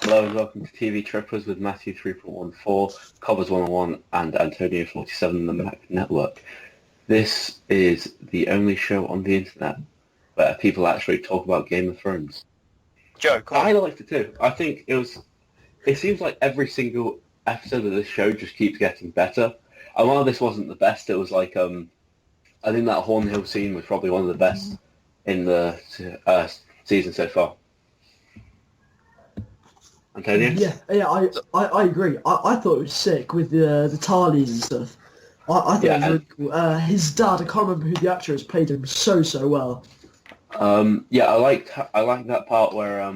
Hello and welcome to TV Trippers with Matthew 3.14, Cobbers 101 and Antonio 47 on the Mac Network. This is the only show on the internet where people actually talk about Game of Thrones. Joe, come on. I liked it too. I think it seems like every single episode of this show just keeps getting better. And while this wasn't the best, it was like, I think that Horn Hill scene was probably one of the best in the season so far. Antonio? Yeah, I agree. I thought it was sick with the Tarleys and stuff. I thought it was really cool. His dad, I can't remember who the actor is, played him so well. I liked that part where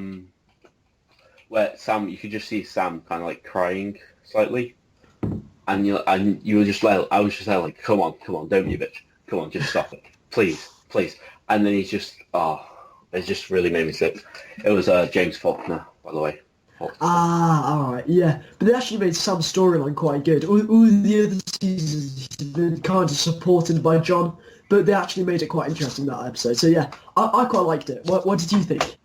Sam, you could just see Sam kind of like crying slightly, and you were just like, I was just like, come on, don't be a bitch, come on, just stop it, please, and then he's just, it just really made me sick. It was James Faulkner, by the way. Alright, yeah. But they actually made Sam's storyline quite good. All the other seasons he's been kind of supported by John, but they actually made it quite interesting, that episode. So yeah, I quite liked it. What did you think?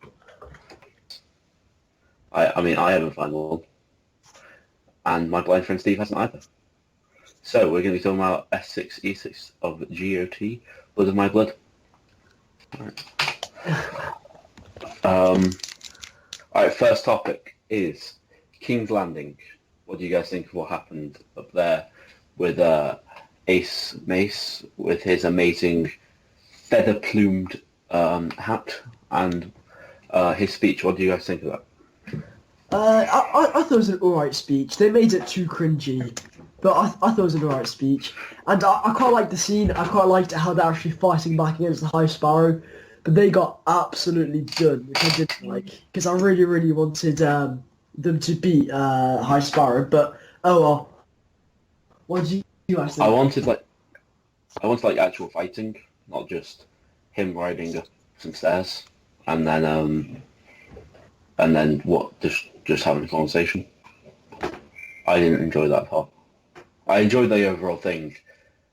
I mean, I haven't found one, and my blind friend Steve hasn't either. So we're going to be talking about S6E6 of GOT, Blood of My Blood. Alright, first topic is King's Landing. What do you guys think of what happened up there with M.A.C. with his amazing feather-plumed hat and his speech? What do you guys think of that? I thought it was an alright speech. They made it too cringy, but I thought it was an alright speech. And I quite liked the scene. I quite liked how they're actually fighting back against the High Sparrow. But they got absolutely done, which I didn't like, because I really wanted them to beat High Sparrow. But oh well. What did you guys think? I wanted actual fighting, not just him riding up some stairs and then just having a conversation. I didn't enjoy that part. I enjoyed the overall thing,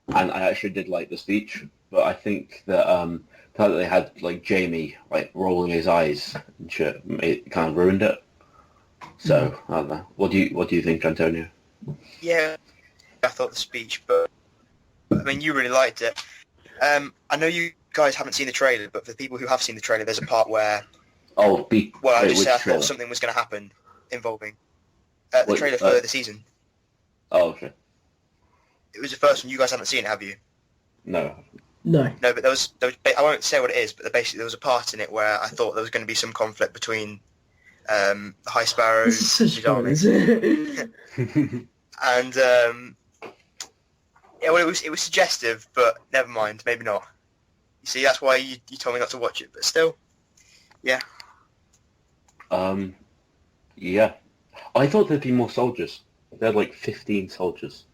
and I actually did like the speech. But I think that the fact that they had like Jamie like rolling his eyes and shit, it kind of ruined it. So I don't know. What do you think, Antonio? Yeah, I thought the speech, but I mean, you really liked it. I know you guys haven't seen the trailer, but for the people who have seen the trailer, there's a part where I thought something was going to happen involving the trailer for the season. Oh, okay. It was the first one. You guys haven't seen it, have you? No. No, but there was. I won't say what it is, but basically there was a part in it where I thought there was going to be some conflict between the High Sparrow and and yeah, well, it was suggestive, but never mind, maybe not. You see, that's why you told me not to watch it, but still, yeah. Yeah. I thought there'd be more soldiers. They had like 15 soldiers.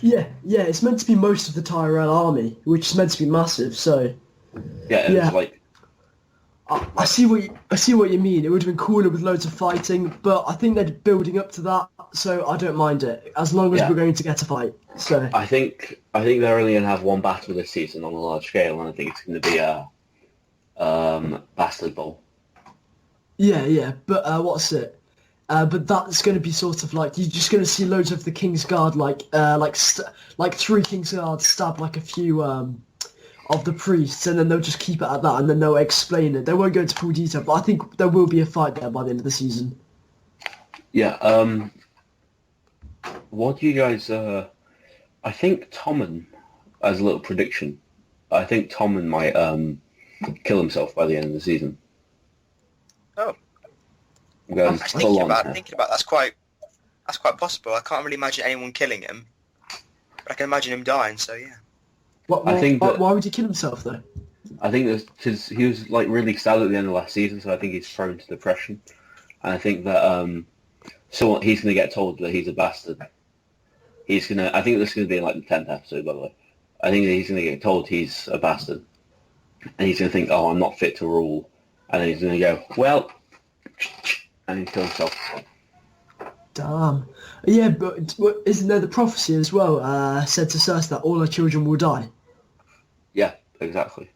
Yeah, it's meant to be most of the Tyrell army, which is meant to be massive. So yeah, it's like I see what you mean. It would have been cooler with loads of fighting, but I think they're building up to that, so I don't mind it as long as we're going to get a fight. So I think they're only going to have one battle this season on a large scale, and I think it's going to be a Bastard Bowl. Yeah, but what's it? But that's going to be sort of like, you're just going to see loads of the King's Guard, like 3 King's Guards stab like a few of the priests, and then they'll just keep it at that, and then they'll explain it. They won't go into full detail, but I think there will be a fight there by the end of the season. Yeah. What do you guys? I think Tommen, as a little prediction, I think Tommen might kill himself by the end of the season. Oh. I'm thinking about that's quite possible. I can't really imagine anyone killing him, but I can imagine him dying. So yeah. Why would he kill himself though? I think that's because he was like really sad at the end of last season, so I think he's prone to depression, and I think that he's going to get told that he's a bastard. I think this is going to be in like the 10th episode, by the way. I think that he's going to get told he's a bastard, and he's going to think, "Oh, I'm not fit to rule," and then he's going to go, "Well," and he'll kill himself. Damn. Yeah, but isn't there the prophecy as well, said to Cersei that all her children will die? Yeah, exactly.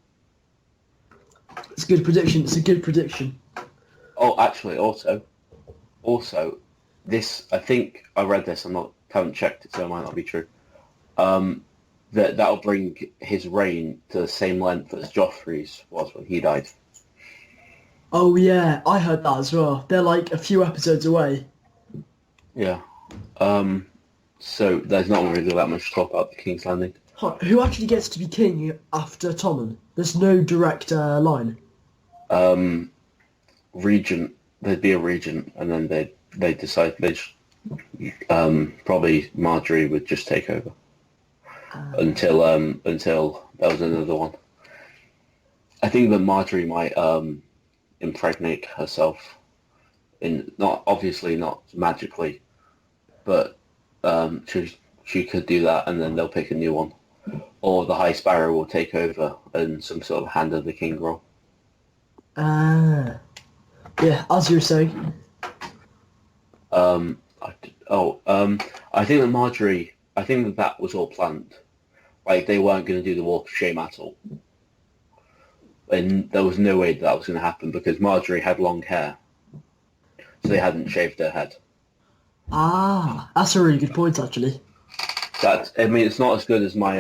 It's a good prediction. Oh, actually, also, Also, this I think I read this. Haven't checked it, so it might not be true. That'll bring his reign to the same length as Joffrey's was when he died. Oh yeah, I heard that as well. They're like a few episodes away. Yeah. So there's not really that much to talk about the King's Landing. Who actually gets to be king after Tommen? There's no direct line. Regent. There'd be a regent, and then they decide probably Marjorie would just take over until there was another one. I think that Marjorie might impregnate herself, obviously not magically, but she could do that, and then they'll pick a new one, or the High Sparrow will take over and some sort of Hand of the King role. Yeah, as you were saying. I think that Marjorie. I think that was all planned. Like they weren't going to do the Walk of Shame at all, and there was no way that was going to happen because Marjorie had long hair, so they hadn't shaved her head. That's a really good point, actually. It's not as good as my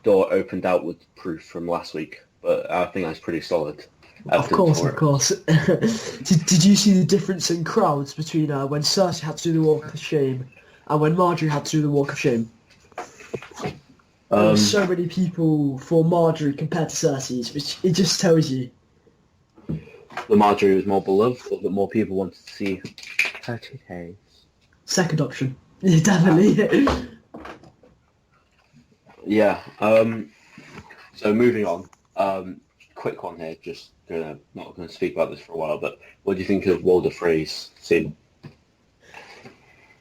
door opened outward proof from last week, but I think that's pretty solid. Of course. Did you see the difference in crowds between when Cersei had to do the Walk of Shame and when Marjorie had to do the Walk of Shame? There were so many people for Marjorie compared to Cersei's, which it just tells you. The Marjorie was more beloved, or that more people wanted to see her titties. Second option. Yeah, definitely. Yeah. So moving on. Quick one here. Not going to speak about this for a while, but what do you think of Walder Frey's scene?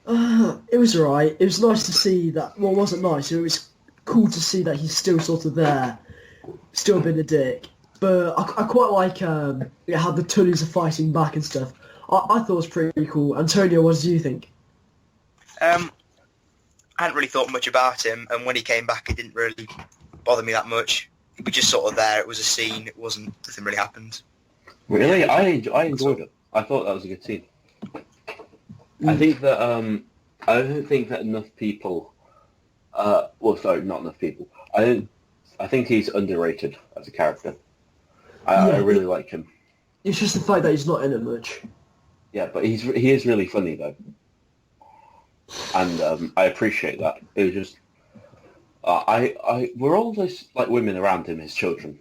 It was alright. It was nice to see that. Well, it wasn't nice. It was cool to see that he's still sort of there, still being a dick. But I quite like how the Tullys are fighting back and stuff. I thought it was pretty cool. Antonio, what do you think? I hadn't really thought much about him, and when he came back, it didn't really bother me that much. We just sort of there. It was a scene. It wasn't. Nothing really happened. Really, I enjoyed it. I thought that was a good scene. I think that I don't think that enough people. Not enough people. I think he's underrated as a character. I really like him. It's just the fact that he's not in it much. Yeah, but he is really funny though, and I appreciate that. It was just. We're all just like women around him, his children.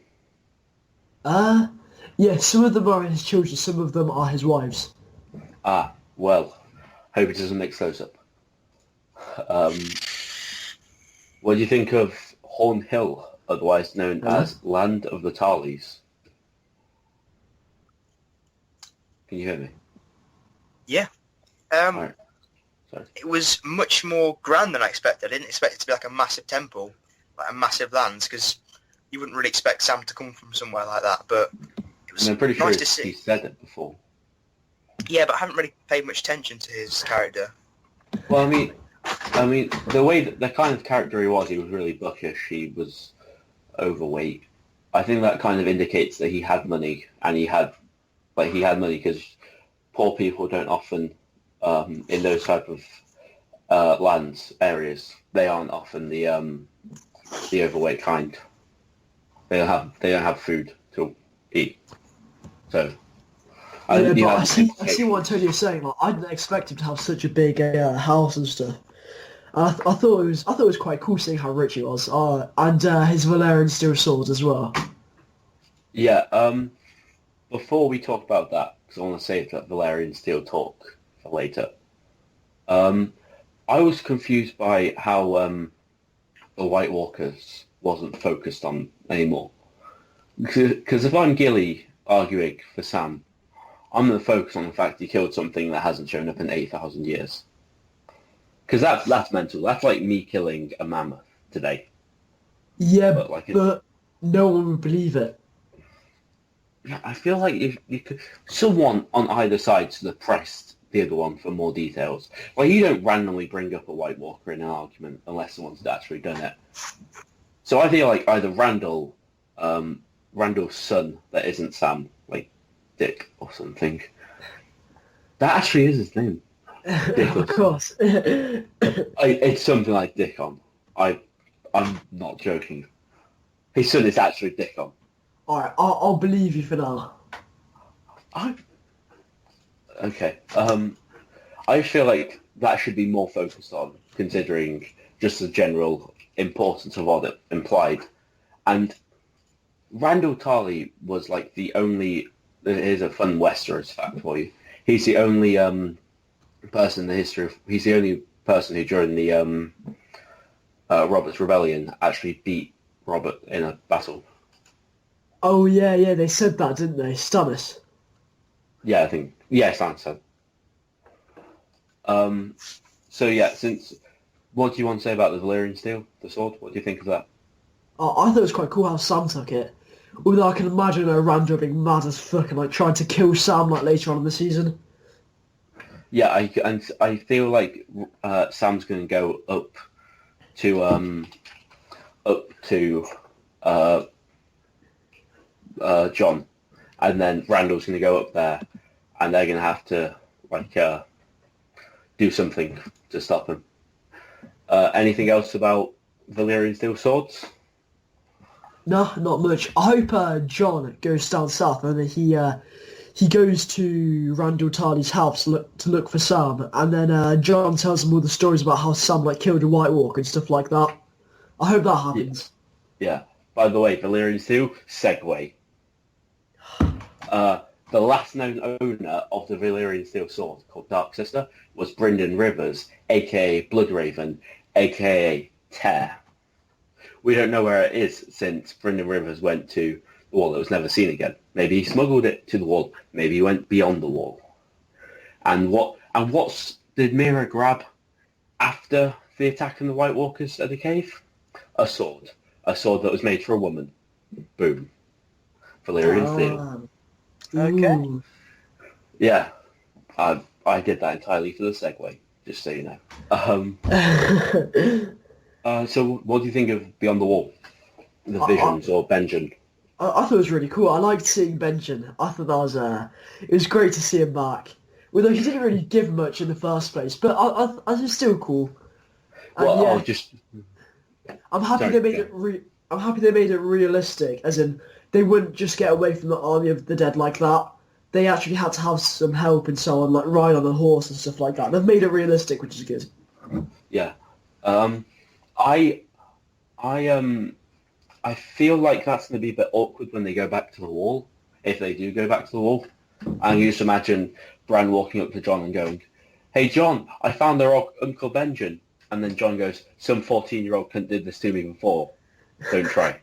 Yeah, some of them are his children, some of them are his wives. Well, hope he doesn't mix those up. What do you think of Horn Hill, otherwise known as Land of the Tarleys? Can you hear me? Yeah. Right. It was much more grand than I expected. I didn't expect it to be like a massive temple, like a massive lands, because you wouldn't really expect Sam to come from somewhere like that. But it was I'm pretty nice sure to see. He said it before. Yeah, but I haven't really paid much attention to his character. Well, I mean, the kind of character he was really bookish. He was overweight. I think that kind of indicates that he had money, and he had money because poor people don't often. In those type of lands areas, they aren't often the overweight kind. They don't have food to eat. So I see what Antonio's saying. Like, I didn't expect him to have such a big house and stuff. I thought it was quite cool seeing how rich he was. And his Valerian steel sword as well. Yeah. Before we talk about that, because I want to save that Valerian steel talk for later. I was confused by how the White Walkers wasn't focused on anymore. Because if I'm Gilly arguing for Sam, I'm going to focus on the fact he killed something that hasn't shown up in 8,000 years. Because that's mental. That's like me killing a mammoth today. Yeah, but no one would believe it. I feel like if you could, someone on either side should have pressed the other one for more details. Well, you don't randomly bring up a White Walker in an argument unless someone's actually done it. So I feel like either Randall's son that isn't Sam, like Dick or something, That actually is his name. Of course. It's something like Dickon. I'm not joking. His son is actually Dickon. Alright, I'll believe you for now. Okay. I feel like that should be more focused on, considering just the general importance of what it implied. And Randall Tarley was like the only. Here's a fun Westeros fact for you. He's the only person in the history of. He's the only person who during the Robert's Rebellion actually beat Robert in a battle. Oh yeah, they said that, didn't they? Stannis. Yeah, I think. Yeah, Sam said. So yeah, what do you want to say about the Valyrian steel, the sword? What do you think of that? I thought it was quite cool how Sam took it. Although I can imagine Randall being mad as fuck and like trying to kill Sam like later on in the season. Yeah, I feel like Sam's going to go up to John, and then Randall's going to go up there, and they're going to have to like do something to stop him. Anything else about Valyrian steel swords? No, not much. I hope John goes down south and then he goes to Randall Tarley's house to look for Sam, and then John tells him all the stories about how Sam like killed a White Walker and stuff like that. I hope that happens. Yeah. By the way, Valyrian steel segue. The last known owner of the Valyrian steel sword, called Dark Sister, was Brynden Rivers, aka Bloodraven, aka Tear. We don't know where it is since Brynden Rivers went to the wall that was never seen again. Maybe he smuggled it to the wall. Maybe he went beyond the wall. And what did Mira grab after the attack on the White Walkers at the cave? A sword. A sword that was made for a woman. Boom. Valyrian steel. Okay. Ooh. Yeah, I did that entirely for the segue, just so you know. So what do you think of Beyond the Wall? The Visions or Benjen? I thought it was really cool. I liked seeing Benjen. I thought that was it was great to see him back. Although he didn't really give much in the first place, but I it was still cool. And Well, yeah, I'm happy Sorry, they made I'm happy they made it realistic, as in they wouldn't just get away from the army of the dead like that. They actually had to have some help and so on, like ride on a horse and stuff like that. They've made it realistic, which is good. Yeah. I I feel like that's going to be a bit awkward when they go back to the wall, if they do go back to the wall. And you just imagine Bran walking up to John and going, "Hey John, I found their Uncle Benjen." And then John goes, "Some 14-year-old cunt did this to me before. Don't try."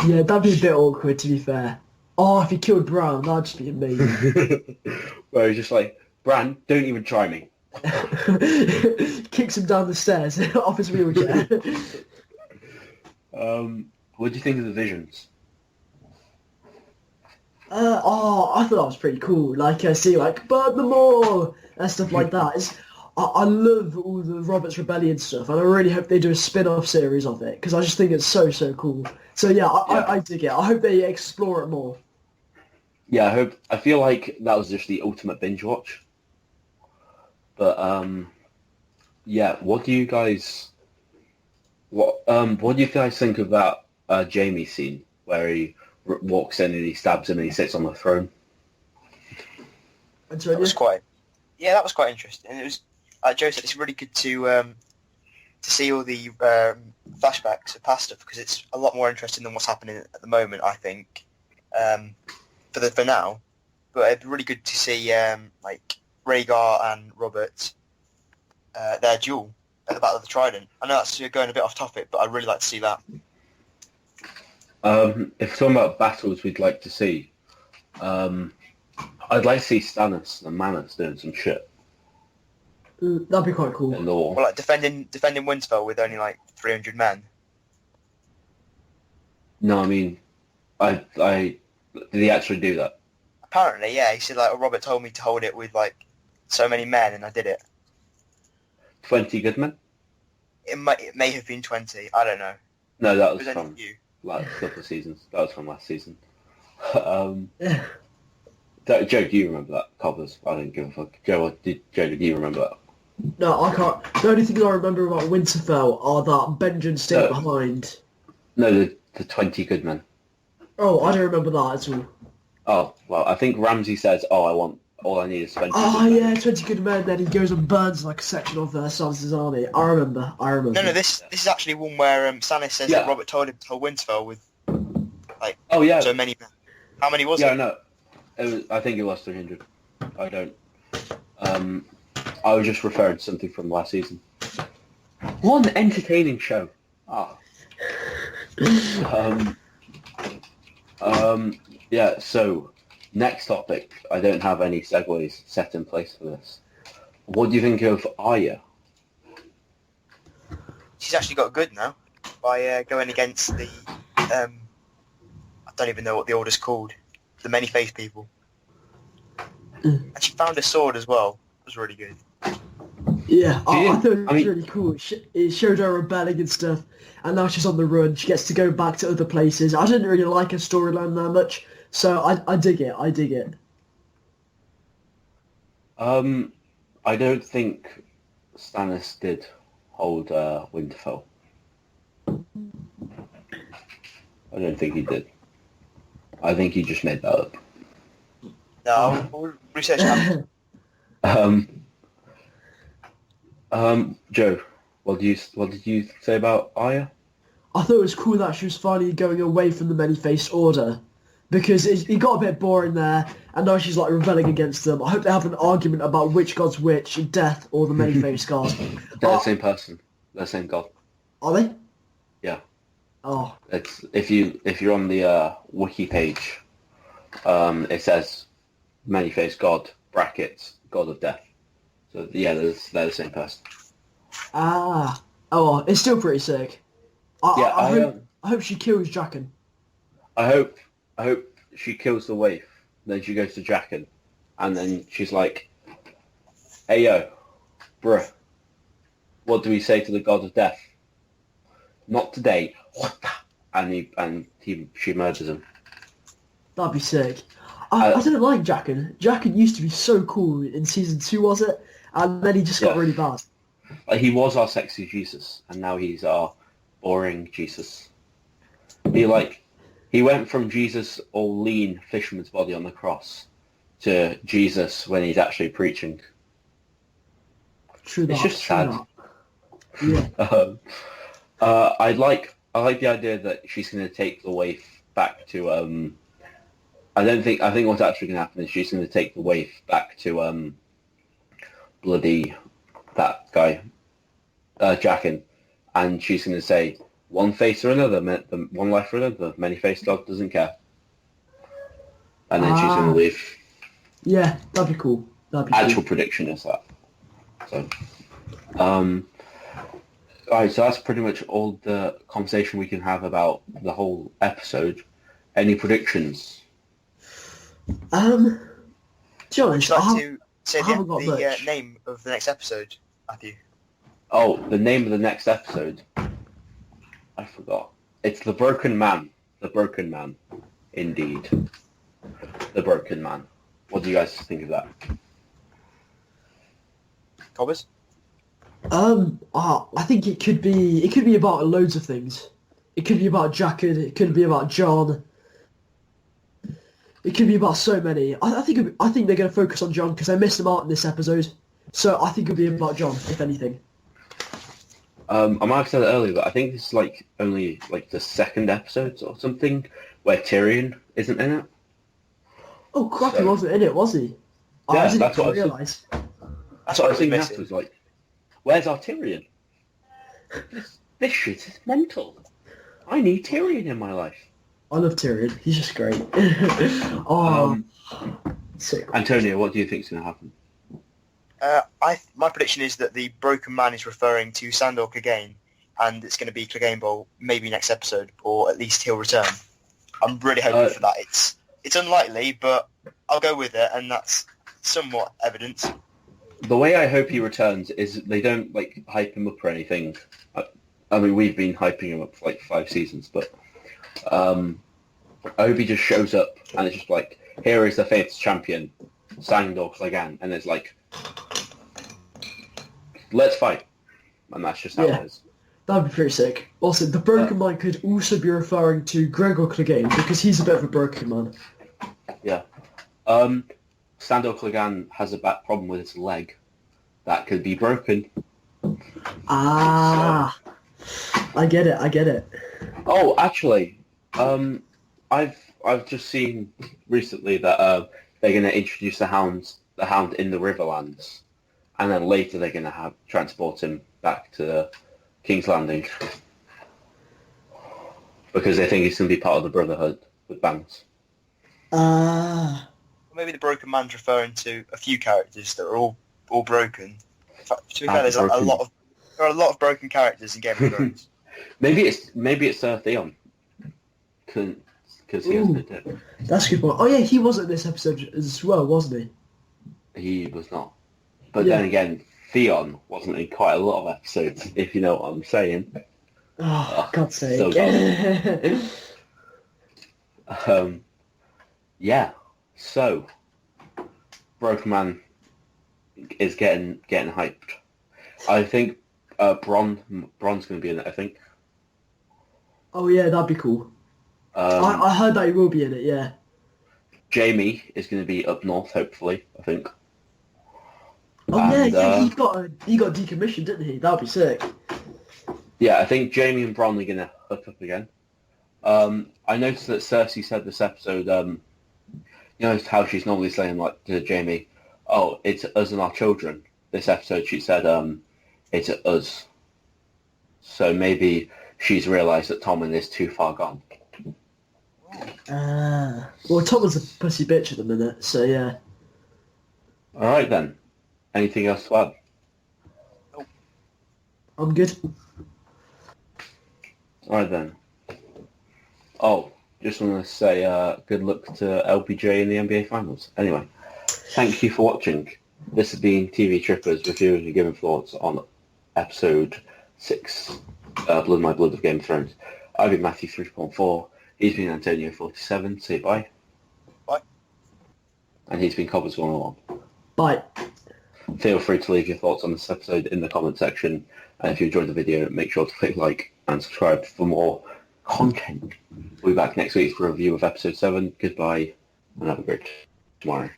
Yeah, that'd be a bit awkward, to be fair. Oh, if he killed Bran, that'd just be amazing. Where he's just like, "Bran, don't even try me." Kicks him down the stairs off his wheelchair. What do you think of the visions? I thought that was pretty cool. Like, see, like, burn them all and stuff like that. I love all the Robert's Rebellion stuff, and I really hope they do a spin-off series of it, because I just think it's so cool. So yeah, I dig it. I hope they explore it more. Yeah, I feel like that was just the ultimate binge watch. But yeah, what do you guys think of that Jamie scene where he walks in and he stabs him and he sits on the throne? That was quite interesting. It was, like Joe said, it's really good to see all the flashbacks of past stuff, because it's a lot more interesting than what's happening at the moment, I think, for now. But it'd be really good to see like Rhaegar and Robert, their duel at the Battle of the Trident. I know that's going a bit off topic, but I'd really like to see that. If we're talking about battles we'd like to see, I'd like to see Stannis and Manners doing some shit. That'd be quite cool. In the war. Well, like defending Winterfell with only like 300 men. No, I mean, did he actually do that? Apparently, yeah. He said, like, oh, Robert told me to hold it with like so many men, and I did it. 20 good men? It may have been 20. I don't know. No, that was It was from like a couple of seasons. That was from last season. Joe, do you remember that? Cobbers. I didn't give a fuck. Joe, do you remember that? No, I can't. The only things I remember about Winterfell are that Benjen stayed behind. No, the 20 good men. Oh, I don't remember that at all. Oh, well, I think Ramsay says, all I need is 20 good Oh, men. yeah, 20 good men, then he goes and burns like a section of Sansa's army. I remember. No, this is actually one where Stannis says that Robert told him to tell Winterfell with, like, so many men. How many was it? Yeah, no. I think it was 300. I don't. I was just referring to something from last season. What an entertaining show. Yeah, so, next topic. I don't have any segues set in place for this. What do you think of Arya? She's actually got good now by going against the, I don't even know what the order's called, the many-faced people. And she found a sword as well. It was really good. Yeah, I thought it was really cool. It showed her rebelling and stuff, and now she's on the run. She gets to go back to other places. I didn't really like her storyline that much, so I dig it. I dig it. I don't think Stannis did hold Winterfell. I don't think he did. I think he just made that up. No, we'll research that. Joe, what did you say about Arya? I thought it was cool that she was finally going away from the many-faced order, because it got a bit boring there, and now she's like rebelling against them. I hope they have an argument about which god's which, death or the many-faced god. They're the same person. They're the same god. Are they? Yeah. Oh. It's if you're on the wiki page, it says many-faced god brackets god of death. So yeah, they're the same person. Ah. Oh, well, it's still pretty sick. I hope she kills Jaqen. I hope she kills the waif. Then she goes to Jaqen, and then she's like, "Hey yo, bruh, what do we say to the god of death? Not today." What the? And she murders him. That'd be sick. I didn't like Jaqen. Jaqen used to be so cool in season 2, was it? And then he just got really bad. Like, he was our sexy Jesus, and now he's our boring Jesus. He went from Jesus all lean fisherman's body on the cross to Jesus when he's actually preaching. True that. It's just sad. Yeah. I like the idea that she's going to take the waif back to. I think what's actually going to happen is she's going to take the waif back to bloody that guy, Jaqen, and she's going to say, one face or another, one life or another, many-faced God doesn't care. And then she's going to leave. Yeah, that'd be cool. Actual prediction is that. So, alright, so that's pretty much all the conversation we can have about the whole episode. Any predictions? To be honest, Would you like to say the name of the next episode, Matthew? Oh, the name of the next episode? I forgot. It's The Broken Man. The Broken Man. Indeed. The Broken Man. What do you guys think of that? Cobbers? I think it could be about loads of things. It could be about Jaqen, it could be about Jon. It could be about so many. I think they're going to focus on Jon because I missed him out in this episode. So I think it'll be about Jon, if anything. I might have said it earlier, but I think this is only the second episode or something where Tyrion isn't in it. Oh crap, he wasn't in it, was he? Yeah, I didn't that's what realise. That's what I was thinking afterwards. Where's our Tyrion? This shit is mental. I need Tyrion in my life. I love Tyrion. He's just great. Sick. Antonio, what do you think's going to happen? My prediction is that the Broken Man is referring to Sandor Clegane, and it's going to be Clegane Bowl maybe next episode, or at least he'll return. I'm really hoping for that. It's unlikely, but I'll go with it, and that's somewhat evidence. The way I hope he returns is they don't hype him up or anything. I mean, we've been hyping him up for 5 seasons, but I hope he just shows up and it's just here is the faith's champion, Sandor Clegane, and it's like, let's fight. And that's just how it is. That'd be pretty sick. Also, the broken man could also be referring to Gregor Clegane, because he's a bit of a broken man. Yeah. Sandor Clegane has a bad problem with his leg. That could be broken. Ah. So. I get it. Oh, actually, I've just seen recently that they're going to introduce the hound in the Riverlands, and then later they're going to transport him back to King's Landing because they think he's going to be part of the Brotherhood with bands. Maybe the broken man's referring to a few characters that are all broken. In fact, to be fair, there are a lot of broken characters in Game of Thrones. maybe it's Theon. Because he hasn't been dead. That's a good point. Oh yeah, he was in this episode as well, wasn't he? He was not. But then again, Theon wasn't in quite a lot of episodes, if you know what I'm saying. Oh, God's sake. So yeah. So Broken Man is getting hyped. I think Bron's going to be in it, I think. Oh yeah, that'd be cool. I heard that he will be in it, yeah. Jamie is going to be up north, hopefully, I think. Oh and, yeah, he got decommissioned, didn't he? That'd be sick. Yeah, I think Jamie and Bronn are going to hook up again. I noticed that Cersei said this episode, you know how she's normally saying like to Jamie, "Oh, it's us and our children." This episode, she said, "It's us." So maybe she's realised that Tommen is too far gone. Well, Tommen's a pussy bitch at the minute, so yeah. All right then. Anything else to add? Nope. I'm good. All right then. Oh, just want to say good luck to LBJ in the NBA Finals. Anyway, thank you for watching. This has been TV Trippers reviewing and giving thoughts on episode 6, Blood My Blood of Game of Thrones. I've been Matthew 3.4. He's been Antonio 47. Say bye. Bye. And he's been Cobbers 101. Bye. Feel free to leave your thoughts on this episode in the comment section. And if you enjoyed the video, make sure to click like and subscribe for more content. We'll be back next week for a review of episode 7. Goodbye and have a great tomorrow.